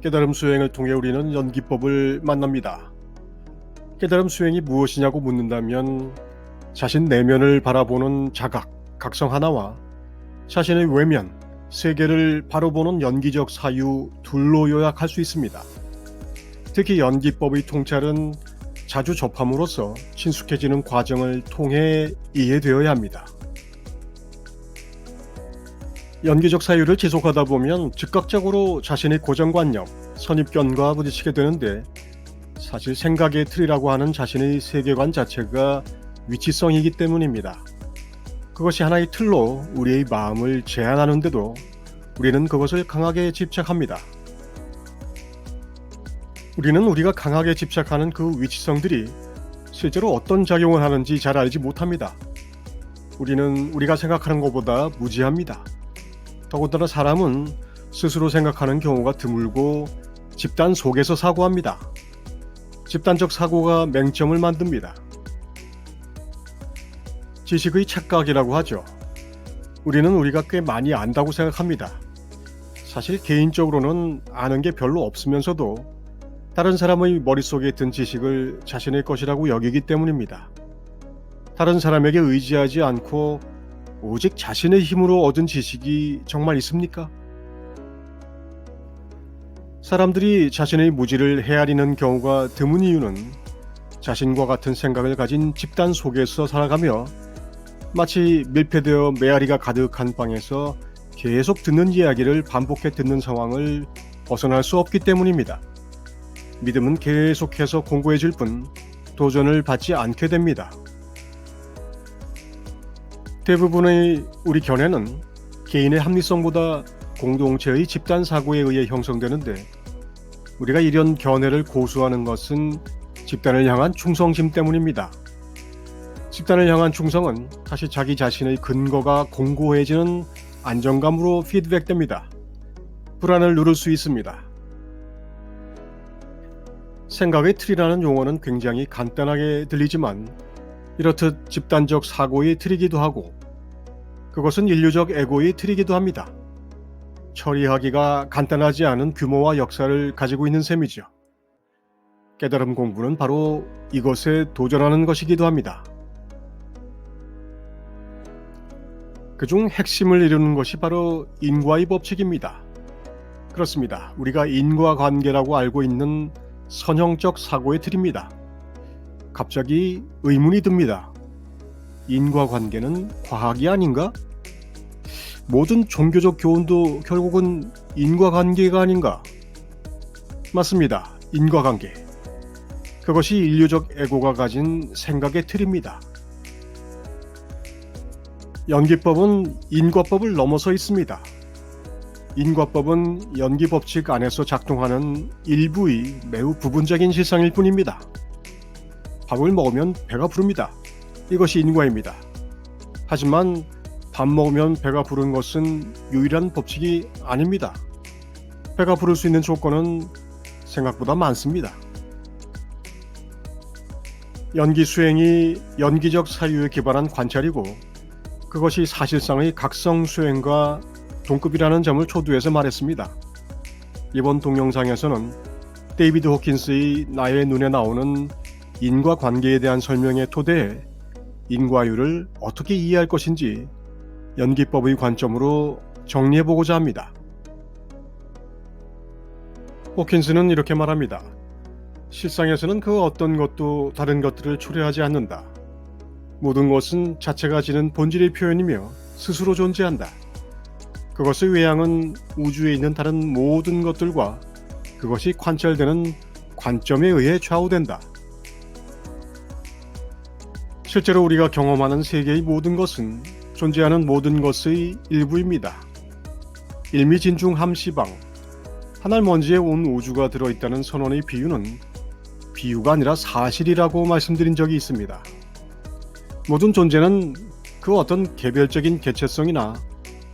깨달음 수행을 통해 우리는 연기법을 만납니다. 깨달음 수행이 무엇이냐고 묻는다면 자신 내면을 바라보는 자각, 각성 하나와 자신의 외면, 세계를 바로 보는 연기적 사유 둘로 요약할 수 있습니다. 특히 연기법의 통찰은 자주 접함으로써 친숙해지는 과정을 통해 이해되어야 합니다. 연기적 사유를 지속하다 보면 즉각적으로 자신의 고정관념, 선입견과 부딪히게 되는데 사실 생각의 틀이라고 하는 자신의 세계관 자체가 위치성이기 때문입니다. 그것이 하나의 틀로 우리의 마음을 제한하는데도 우리는 그것을 강하게 집착합니다. 우리는 우리가 강하게 집착하는 그 위치성들이 실제로 어떤 작용을 하는지 잘 알지 못합니다. 우리는 우리가 생각하는 것보다 무지합니다. 더군다나 사람은 스스로 생각하는 경우가 드물고 집단 속에서 사고합니다. 집단적 사고가 맹점을 만듭니다. 지식의 착각이라고 하죠. 우리는 우리가 꽤 많이 안다고 생각합니다. 사실 개인적으로는 아는 게 별로 없으면서도 다른 사람의 머릿속에 든 지식을 자신의 것이라고 여기기 때문입니다. 다른 사람에게 의지하지 않고 오직 자신의 힘으로 얻은 지식이 정말 있습니까? 사람들이 자신의 무지를 헤아리는 경우가 드문 이유는 자신과 같은 생각을 가진 집단 속에서 살아가며 마치 밀폐되어 메아리가 가득한 방에서 계속 듣는 이야기를 반복해 듣는 상황을 벗어날 수 없기 때문입니다. 믿음은 계속해서 공고해질 뿐 도전을 받지 않게 됩니다. 대부분의 우리 견해는 개인의 합리성보다 공동체의 집단 사고에 의해 형성되는데 우리가 이런 견해를 고수하는 것은 집단을 향한 충성심 때문입니다. 집단을 향한 충성은 다시 자기 자신의 근거가 공고해지는 안정감으로 피드백됩니다. 불안을 누를 수 있습니다. 생각의 틀이라는 용어는 굉장히 간단하게 들리지만 이렇듯 집단적 사고의 틀이기도 하고 그것은 인류적 에고의 틀이기도 합니다. 처리하기가 간단하지 않은 규모와 역사를 가지고 있는 셈이죠. 깨달음 공부는 바로 이것에 도전하는 것이기도 합니다. 그중 핵심을 이루는 것이 바로 인과의 법칙입니다. 그렇습니다. 우리가 인과관계라고 알고 있는 선형적 사고의 틀입니다. 갑자기 의문이 듭니다. 인과관계는 과학이 아닌가? 모든 종교적 교훈도 결국은 인과관계가 아닌가? 맞습니다. 인과관계. 그것이 인류적 에고가 가진 생각의 틀입니다. 연기법은 인과법을 넘어서 있습니다. 인과법은 연기법칙 안에서 작동하는 일부의 매우 부분적인 실상일 뿐입니다. 밥을 먹으면 배가 부릅니다. 이것이 인과입니다. 하지만 밥 먹으면 배가 부른 것은 유일한 법칙이 아닙니다. 배가 부를 수 있는 조건은 생각보다 많습니다. 연기 수행이 연기적 사유에 기반한 관찰이고 그것이 사실상의 각성 수행과 동급이라는 점을 초두해서 말했습니다. 이번 동영상에서는 데이비드 호킨스의 나의 눈에 나오는 인과관계에 대한 설명에 토대해 인과율을 어떻게 이해할 것인지 연기법의 관점으로 정리해보고자 합니다. 호킨스는 이렇게 말합니다. 실상에서는 그 어떤 것도 다른 것들을 초래하지 않는다. 모든 것은 자체가 지닌 본질의 표현이며 스스로 존재한다. 그것의 외양은 우주에 있는 다른 모든 것들과 그것이 관찰되는 관점에 의해 좌우된다. 실제로 우리가 경험하는 세계의 모든 것은 존재하는 모든 것의 일부입니다. 일미진중함시방, 한 알먼지에 온 우주가 들어있다는 선언의 비유는 비유가 아니라 사실이라고 말씀드린 적이 있습니다. 모든 존재는 그 어떤 개별적인 개체성이나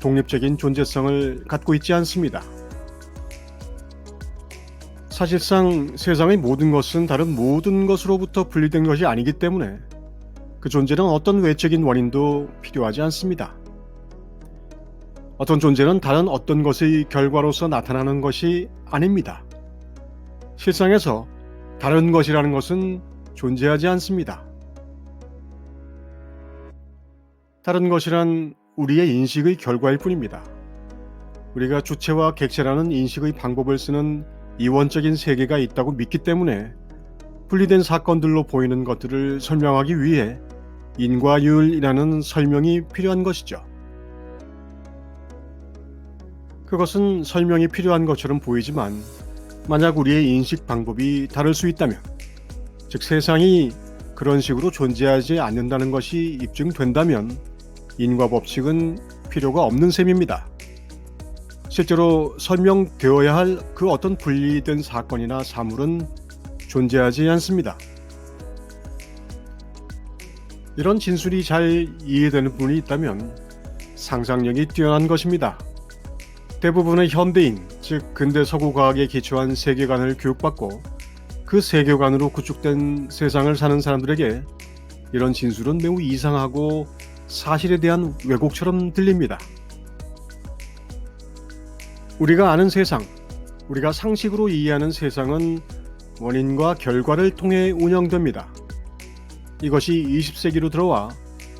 독립적인 존재성을 갖고 있지 않습니다. 사실상 세상의 모든 것은 다른 모든 것으로부터 분리된 것이 아니기 때문에 그 존재는 어떤 외적인 원인도 필요하지 않습니다. 어떤 존재는 다른 어떤 것의 결과로서 나타나는 것이 아닙니다. 실상에서 다른 것이라는 것은 존재하지 않습니다. 다른 것이란 우리의 인식의 결과일 뿐입니다. 우리가 주체와 객체라는 인식의 방법을 쓰는 이원적인 세계가 있다고 믿기 때문에 분리된 사건들로 보이는 것들을 설명하기 위해 인과율이라는 설명이 필요한 것이죠. 그것은 설명이 필요한 것처럼 보이지만 만약 우리의 인식 방법이 다를 수 있다면, 즉 세상이 그런 식으로 존재하지 않는다는 것이 입증된다면 인과 법칙은 필요가 없는 셈입니다. 실제로 설명되어야 할 그 어떤 분리된 사건이나 사물은 존재하지 않습니다. 이런 진술이 잘 이해되는 분이 있다면 상상력이 뛰어난 것입니다. 대부분의 현대인, 즉 근대 서구 과학에 기초한 세계관을 교육받고 그 세계관으로 구축된 세상을 사는 사람들에게 이런 진술은 매우 이상하고 사실에 대한 왜곡처럼 들립니다. 우리가 아는 세상, 우리가 상식으로 이해하는 세상은 원인과 결과를 통해 운영됩니다. 이것이 20세기로 들어와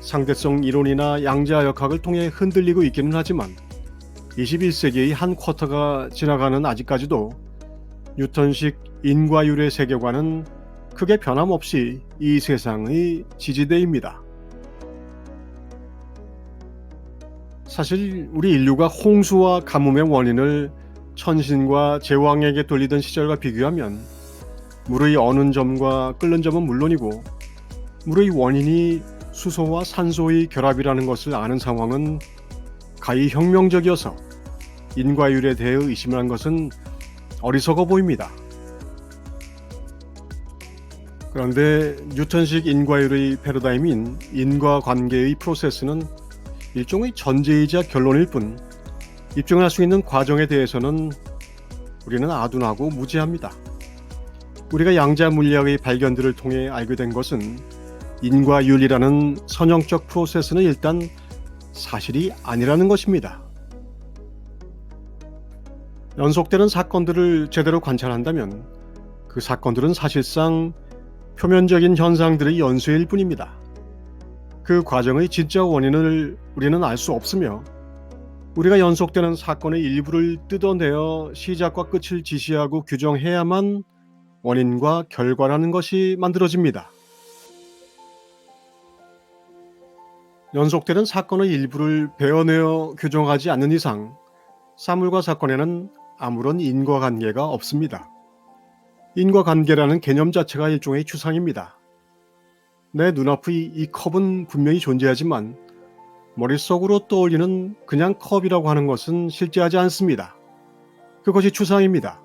상대성 이론이나 양자역학을 통해 흔들리고 있기는 하지만 21세기의 한 쿼터가 지나가는 아직까지도 뉴턴식 인과율의 세계관은 크게 변함없이 이 세상의 지지대입니다. 사실 우리 인류가 홍수와 가뭄의 원인을 천신과 제왕에게 돌리던 시절과 비교하면 물의 어는 점과 끓는 점은 물론이고 물의 원인이 수소와 산소의 결합이라는 것을 아는 상황은 가히 혁명적이어서 인과율에 대해 의심을 한 것은 어리석어 보입니다. 그런데 뉴턴식 인과율의 패러다임인 인과관계의 프로세스는 일종의 전제이자 결론일 뿐 입증을 할 수 있는 과정에 대해서는 우리는 아둔하고 무지합니다. 우리가 양자 물리학의 발견들을 통해 알게 된 것은 인과율이라는 선형적 프로세스는 일단 사실이 아니라는 것입니다. 연속되는 사건들을 제대로 관찰한다면 그 사건들은 사실상 표면적인 현상들의 연쇄일 뿐입니다. 그 과정의 진짜 원인을 우리는 알 수 없으며 우리가 연속되는 사건의 일부를 뜯어내어 시작과 끝을 지시하고 규정해야만 원인과 결과라는 것이 만들어집니다. 연속되는 사건의 일부를 베어내어 규정하지 않는 이상 사물과 사건에는 아무런 인과관계가 없습니다. 인과관계라는 개념 자체가 일종의 추상입니다. 내 눈앞의 이 컵은 분명히 존재하지만 머릿속으로 떠올리는 그냥 컵이라고 하는 것은 실제하지 않습니다. 그것이 추상입니다.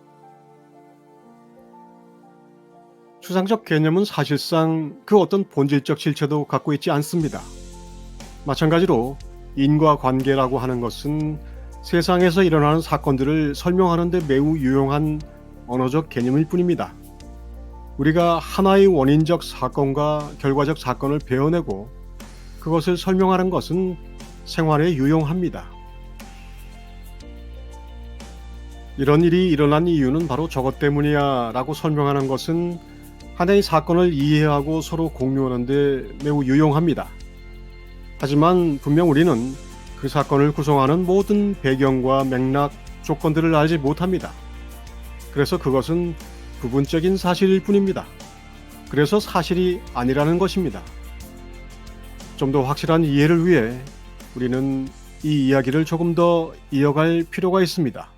추상적 개념은 사실상 그 어떤 본질적 실체도 갖고 있지 않습니다. 마찬가지로 인과관계라고 하는 것은 세상에서 일어나는 사건들을 설명하는 데 매우 유용한 언어적 개념일 뿐입니다. 우리가 하나의 원인적 사건과 결과적 사건을 베어내고 그것을 설명하는 것은 생활에 유용합니다. 이런 일이 일어난 이유는 바로 저것 때문이야 라고 설명하는 것은 하나의 사건을 이해하고 서로 공유하는 데 매우 유용합니다. 하지만 분명 우리는 그 사건을 구성하는 모든 배경과 맥락, 조건들을 알지 못합니다. 그래서 그것은 부분적인 사실일 뿐입니다. 그래서 사실이 아니라는 것입니다. 좀 더 확실한 이해를 위해 우리는 이 이야기를 조금 더 이어갈 필요가 있습니다.